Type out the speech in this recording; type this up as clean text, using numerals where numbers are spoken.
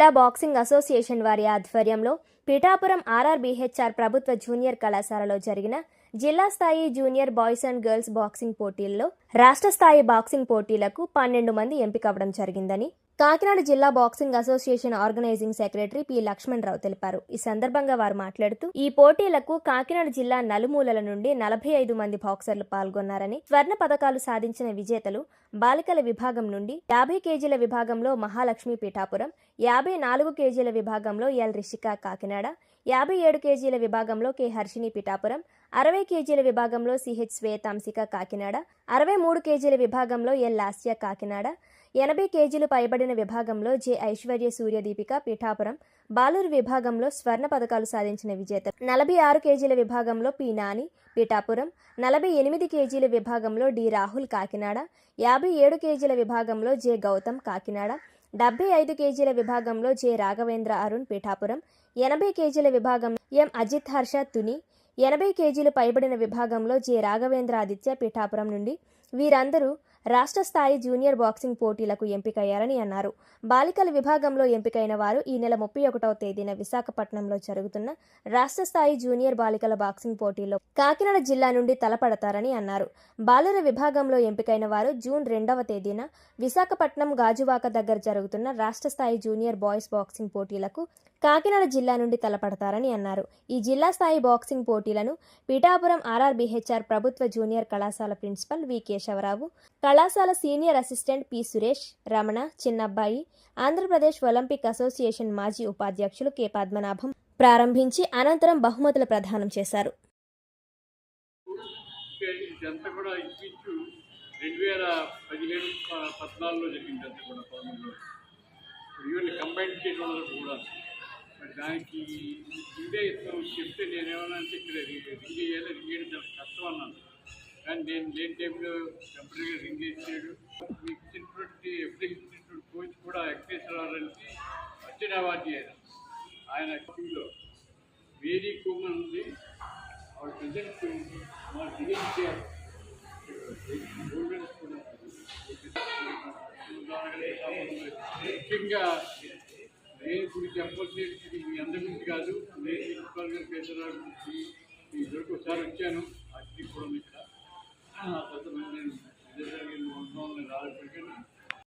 జిల్లా boxing association వారి ఆధ్వర్యంలో పిఠాపురం ఆర్ఆర్బీహెచ్ఆర్ ప్రభుత్వ జూనియర్ కళాశాలలో జరిగిన జిల్లా స్థాయి junior boys and girls boxing పోటీల్లో రాష్ట్ర స్థాయి బాక్సింగ్ పోటీలకు 12 మంది ఎంపికవడం జరిగిందని కాకినాడ జిల్లా boxing association organising secretary P Lakshmanarao తెలిపారు. ఈ సందర్భంగా వారు మాట్లాడుతూ ఈ పోటీలకు కాకినాడ జిల్లా నలుమూలల నుండి 45 మంది బాక్సర్లు పాల్గొన్నారని, స్వర్ణ పతకాలు సాధించిన విజేతలు బాలికల విభాగం నుండి 50 కేజీల విభాగంలో మహాలక్ష్మి పిఠాపురం, 54 కేజీల విభాగంలో ఎల్ రిషిక కాకినాడ, 57 కేజీల విభాగంలో కె హర్షిని పిఠాపురం, 60 కేజీల విభాగంలో సిహెచ్ శ్వేతాంశిక కాకినాడ, 63 కేజీల విభాగంలో ఎల్ లాస్య కాకినాడ, 80 కేజీలు పైబడిన విభాగంలో జె ఐశ్వర్య సూర్యదీపిక పిఠాపురం, బాలూరు విభాగంలో స్వర్ణ పతకాలు సాధించిన విజేత 46 కేజీల విభాగంలో పి నాని పిఠాపురం, 48 కేజీల విభాగంలో డి రాహుల్ కాకినాడ, 57 కేజీల విభాగంలో జె గౌతమ్ కాకినాడ, 75 కేజీల విభాగంలో జె రాఘవేంద్ర అరుణ్ పిఠాపురం, 80 కేజీల విభాగంలో ఎం అజిత్ హర్ష తుని, 80 కేజీలు పైబడిన విభాగంలో జె రాఘవేంద్ర ఆదిత్య పిఠాపురం నుండి వీరందరూ రాష్ట్ర స్థాయి జూనియర్ బాక్సింగ్ పోటీలకు ఎంపికయ్యారని అన్నారు. బాలికల విభాగంలో ఎంపికైన వారు ఈ నెల 31వ తేదీన విశాఖపట్నంలో జరుగుతున్న రాష్ట్ర స్థాయి జూనియర్ బాలికల బాక్సింగ్ పోటీల్లో కాకినాడ జిల్లా నుండి తలపడతారని అన్నారు. బాలుర విభాగంలో ఎంపికైన వారు జూన్ 2వ తేదీన విశాఖపట్నం గాజువాక దగ్గర జరుగుతున్న రాష్ట్ర స్థాయి జూనియర్ బాయ్స్ బాక్సింగ్ పోటీలకు కాకినాడ జిల్లా నుండి తలపడతారని అన్నారు. ఈ జిల్లా స్థాయి బాక్సింగ్ పోటీలను పిఠాపురం ఆర్ఆర్బీహెచ్ఆర్ ప్రభుత్వ జూనియర్ కళాశాల ప్రిన్సిపల్ వి కేశవరావు, కళాశాల senior assistant P Suresh, Ramana, Chinnabbayi, Andhra Pradesh Olympic association మాజీ ఉపాధ్యక్షులు కె పద్మనాభం ప్రారంభించి అనంతరం బహుమతుల ప్రదానం చేశారు. దానికి ఇదే చెప్తే నేనేమన్నానంటే ఇక్కడ రింగ్ చేయాలి, రింగ్ చేయడం చాలా కష్టం అన్నాను. కానీ నేను లేని టైంలో టెంపరీగా రింగ్ చేసాడు. మీకు ఇచ్చినటువంటి ఎప్పుడు ఇచ్చినటువంటి కోచ్ కూడా వెంకటేశ్వరరావుకి అర్జున్ అవార్డు చేయాలి. ఆయన టీంలో మేరీ కోమన్ ఉంది, ఆవిడ ప్రజెంట్ మా డిఎన్సీఆర్ గోల్డెన్ స్కూల్ ముఖ్యంగా నేను ఇప్పుడు చెప్పాల్సింది మీ అందరి గురించి కాదు, నేను ప్రిన్సిపాల్ గారి కేశవరావు గురించి మీ ఇద్దరికి ఒకసారి వచ్చాను. అట్లీ కూడా ఇక్కడ ఆ తర్వాత నేను రాలేకపోయాను.